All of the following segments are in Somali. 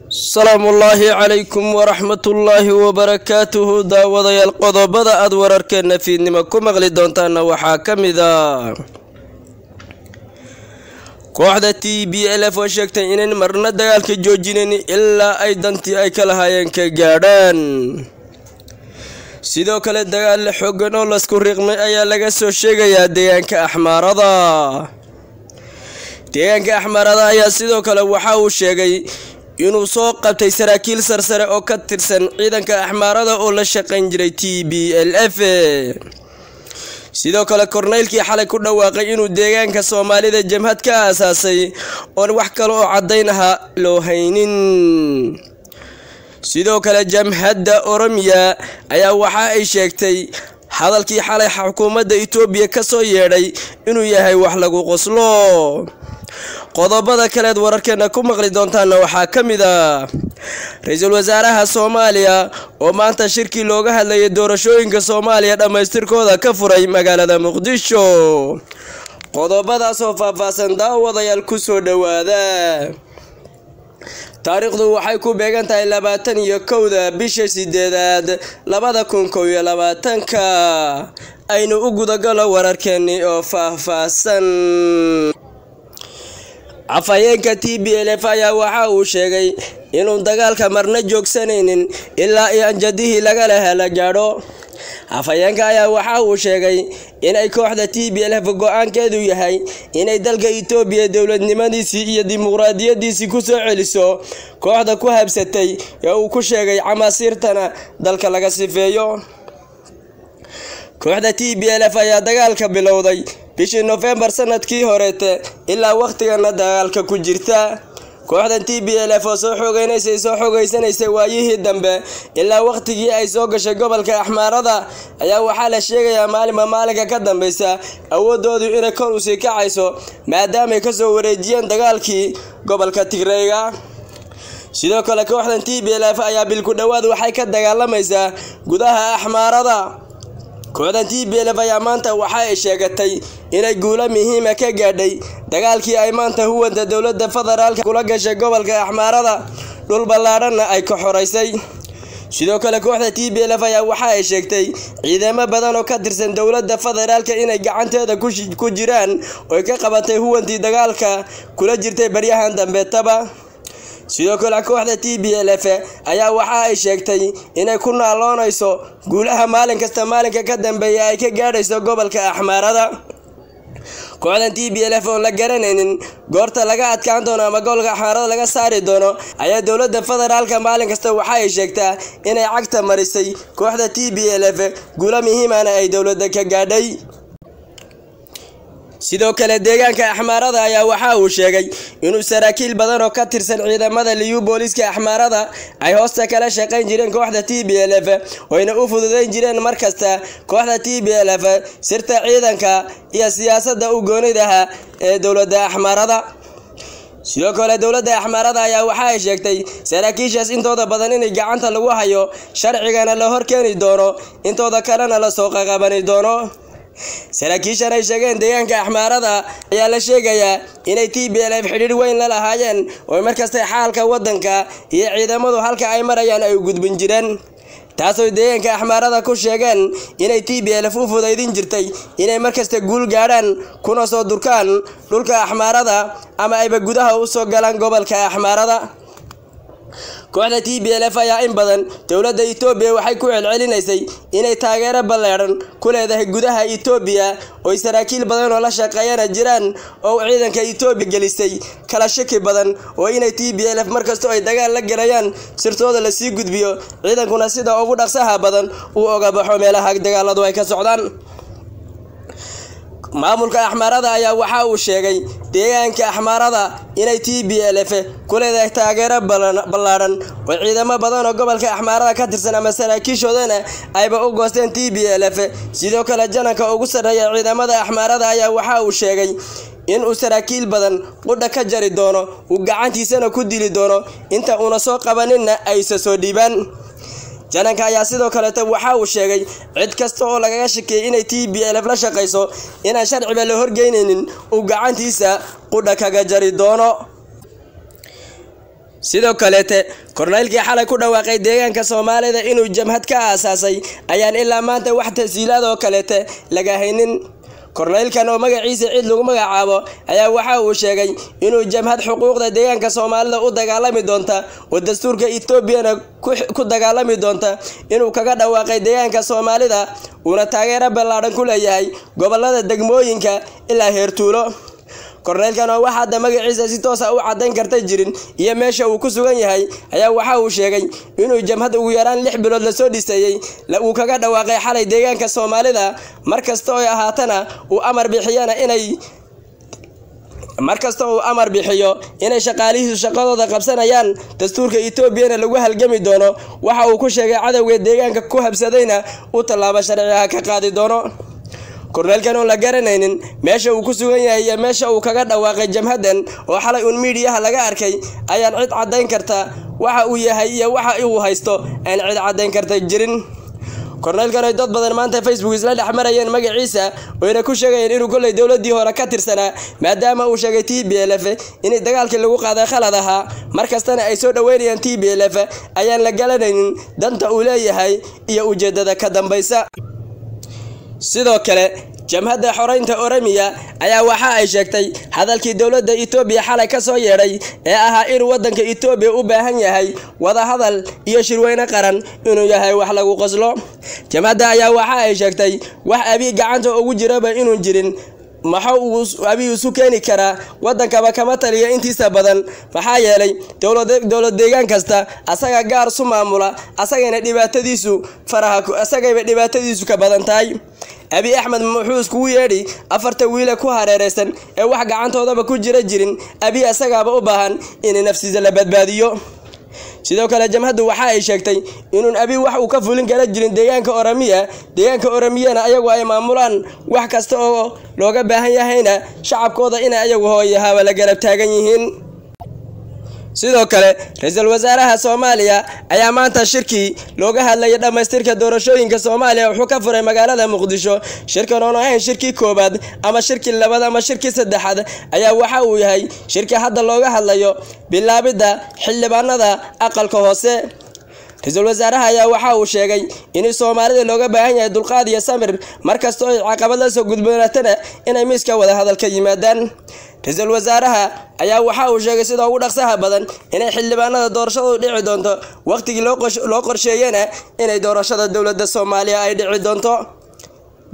السلام الله عليكم ورحمة الله وبركاته داودي القضبة أدور كنا في نمكم مغلي دونتانا وحاكم إذا كوحدة TPLF وشكتا إنن مرنا دقالك جوجينيني إلا أيضا تي أي كالهايين كجاران sidoo kale dagaal xooggan oo la isku riqmay ayaa laga soo sheegay deegaanka Axmaarada ayaa sidoo kale waxa uu sheegay inuu soo qabtay saraakiil sarsare oo ka tirsan ciidanka Axmaarada oo la shaqayn jiray TPLF sidoo kale korneylkii xalay ku dhawaaqay inuu deegaanka Soomaalida jamhad ka aasaasay oo wax kale oo cadeynaha loo haynin sidoo kale jamhadda Oromiya ayaa waxa ay sheegtay hadalkii xalay xukuumadda Itoobiya ka soo yeedhay inuu yahay wax lagu qoslo qodobada kale wararkeena ku maqli doontaan waxa kamid ah ra'iisul wasaaraha Soomaaliya oo maanta shirki looga hadlayay doorashooyinka Soomaaliya dhameystirkooda ka furay magaalada Muqdisho qodobadaas oo faahfaahsan daawadayaal ku soo dhawaada taariikhdu waxay ku beegan tahay 21 bisha 8 2021 aynu u gudagalo wararkeeni oo faahfaahsan afayeenka TPLF ayaa waxa uu sheegay inuu dagaalka marna joogsanaynin ilaa anjadihii laga hela gaadho afayeenka ayaa waxa uu sheegay in ay kooxda TPLF go'aankeedu yahay inay dalka Itoobiya dawladnimadiisii iyo dimuqraadiyadiisii ku soo celiso kooxda ku habsatay ee uu ku sheegay camaasirtana dalka laga sifeeyo kooxda TPLF ayaa dagaalka bilowday bishii November sanadkii horeete ilaa waqtigana dagaalka ku jirta kooxda TPLF oo soo xoogeysanaysa waayihii dambe ilaa waqtigii ay soo gashay gobolka Axmaarada ayaa waxa la sheegayaa maalinka ka dambaysa awoodoodu inay kor u sii kacayso maadaama ay ka soo wareejiyeen dagaalkii gobolka Tigreega sidoo kale kooxda TPLF ayaa bil ku dhawaad waxay ka dagaalamaysaa gudaha Axmaarada kooxda TPLF ayaa maanta waxa ay sheegatay inay guulo muhiim ah ka gaadhay dagaalkii ay maanta huwanta dawladda federaalka kula gashay gobolka Axmaarada dhul ballaaran ay ka xoreysay sidoo kale kooxda TPLF ayaa waxa ay sheegtay ciidamo badan oo ka tirsan dawladda federaalka inay gacanteeda ku jiraan oo ka qabatay huwantii dagaalka kula jirtay baryahan dambe taba sidoo kale kooxda TPLF ayaa waxa ay sheegtay inay ku naaloonayso guulaha maalinka ka dambeeya ay ka gaadhayso gobolka Axmaarada kooxda TPLF oo la garanaynin goorta laga adkaan doono ama gobolka Axmaarada laga saari doono ayaa dawladda federaalka waxa ay sheegtaa inay cagta marisay kooxda TPLF guulo muhiim ah ay dawladda ka gaadhay sidoo kale deegaanka Axmaarada ayaa waxa uu sheegay inuu saraakiil badan oo ka tirsan ciidamada liyu booliska Axmaarada ay hoosta kala shaqayn jireen kooxda TPLF wayna u fududeyn jireen markasta kooxda TPLF sirta ciidanka iyo siyaasadda u goonidaha ee dawladda Axmaarada sidoo kale dawladda Axmaarada ayaa waxa ay sheegtay saraakiishaas intooda badan inay gacanta lagu hayo sharcigana la horkeeni doono intooda kalena la soo qaqabani doono saraakiishan ay sheegeen deegaanka Axmaarada ayaa la sheegayaa inay TPLF xiriir weyn la lahaayeen oo markasta xaalka wadanka iyo ciidamadu halka ay marayaan ay u gudbin jireen taasoo deegaanka Axmaarada ku sheegeen inay TPLF u fudaydin jirtay inay markasta guul gaaraan kuna soo durkaan dhulka Axmaarada ama ayba gudaha u soo galaan gobolka Axmaarada kooxda TPLF ayaa in badan dawladda Itoobiya waxay ku celcelinaysay inay taageero ballaaran ku leedahay gudaha Itoobiya oo saraakiil badan oo la shaqeeyana jiraan oo ciidanka Itoobiya gelisay kala shaki badan oo inay TPLF markasta ay dagaal la galayaan sirtooda la sii gudbiyo ciidankuna sida ugu dhaqsaha badan uu oga baxo meelaha dagaaladu ay ka socdaan maamulka Axmaarada ayaa waxa uu sheegay deegaanka Axmaarada inay TPLF ku leedahay taageero ballaaran oo ciidamo badan oo gobolka Axmaarada ka tirsan ama saraakiishoodana ayba u goosteen TPLF sidoo kale jananka ugu sareeya ciidamada Axmaarada ayaa waxa uu sheegay in uu saraakiil badan qudha ka jari doono uu gacantiisana ku dili doono inta uu soo qabanina ay soo dhiibaan jananka ayaa sidoo kale waxa uu sheegay cid kasta oo laga shaqeeyay inay TPLF la shaqeyso inaan sharciba la horgeynaynin uu gacantiisa qudha kaga jari doono sidoo kaleete korneylkii xalay ku dhawaaqay deegaanka Soomaalida inuu jamhad ka aasaasay ayaan ilaa maanta wax tasiilaad oo kaleete laga haynin. korneylkan oo magaciisa cid lagu magacaabo ayaa waxa uu sheegay inuu jamhad xuquuqda deegaanka Soomaalida u dagaalami doonta oo dastuurka Itoobiya ku dagaalami doonta inuu kaga dhawaaqay deegaanka Soomaalida una taageero ballaaran ku leeyahay gobolada degmooyinka ilaa heer tuulo. korneylkan oo waxa hadda magaciisa si toos ah u cadeyn kartay jirin iyo meesha uu ku sugan yahay ayaa waxa uu sheegay inuu jamhad ugu yaraan 6 bilood la soo dhisayay uu kaga dhawaaqay xalay deegaanka Soomaalida markasta oo ahaatana uu amar bixiyo inay shaqaalihiisu shaqadooda qabsanayaan dastuurka Itoobiya lagu halgami doono waxa uu ku sheegay cadawga deegaanka ku habsadayna uu talaabo sharci ah ka qaadi doono. korneylkan oo la garanaynin meesha uu ku sugan yahay iyo meesha uu kaga dhawaaqay jamhadan oo xalay meediyaha laga arkay ayaan cid cadeyn karta waxa uu yahay iyo waxa uu haysto aan cid cadeyn karta jirin. korneylkan ay dad badan maanta Facebook isla dhaxmarayeen magaciisa oo ku sheegayeen inuu kulay dawladii hore ka tirsanaa maadaama uu sheegay TPLF in dagaalkii lagu qaaday khaladaha markastana ay soo dhaweynayaan TPLF ayaan la garanaynin danta uu leeyahay iyo ujeedada ka dambaysa. sidoo kale jamhadda xoreynta Oromiya ayaa waxa ay sheegtay hadalkii dawladda Itoobiya xalay ka soo yeeray ee ahaa in wadanka Itoobiya u baahan yahay wada hadal iyo shirweyne qaran inuu yahay wax lagu qoslo. jamhadda ayaa waxa ay sheegtay wax abi gacanta ugu jiraba inuu jirin maxaa uu abi isu keeni karaa wadankaba kama taliya intiisa badan maxaa yeelay dawlad deegaan kasta asaga gaar su maamula asagana dhibaatadiisu ka badan tahay. abi axmed muxuu isku yeedhi afarta wiil ku hareereysan ee wax gacantoodaba ku jirin abi asagaba u baahan in nafsiisa la badbaadiyo. sidoo kale jamhaddu waxa ay sheegtay inuu abi wax uu ka fulin kara jirin deegaanka Oromiyana ayagu ay maamulaan wax kasta oo looga baahan yahayna shacabkooda in ayagu hooyaha la garab taagan yihiin. sidoo kale ra'iisul wasaaraha Soomaaliya ayaa maanta shirki looga hadlay dhamaystirka doorashooyinka Soomaaliya wuxuu ka furay magaalada Muqdisho. shirkan oo ahayn shirki koobaad ama shirki labaad ama shirki saddexaad ayaa waxa uu yahay shirki hadda looga hadlayo bilaabida xildhibaanada aqalka hoose. ra'iisul wasaaraha ayaa waxa uu sheegay in Soomaalida looga baahan yahay dulqaad iyo samir markasta oo caqabad la soo gudboonaatana inay miiska wada hadal ka yimaadaan. ra'iisul wasaaraha ayaa waxa uu sheegay sida ugu dhaqsaha badan inay xildhibaanada doorashadu dhici doonto waqtigii loo qorsheeyay inay doorashada dawladda Soomaaliya ay dhici doonto.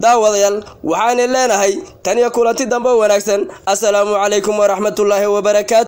daawadayaal waxaan leenahay tan iyo kulanti dambe wanaagsan. assalaamu calaykum wa rahmatullaahi wa barakaatuh.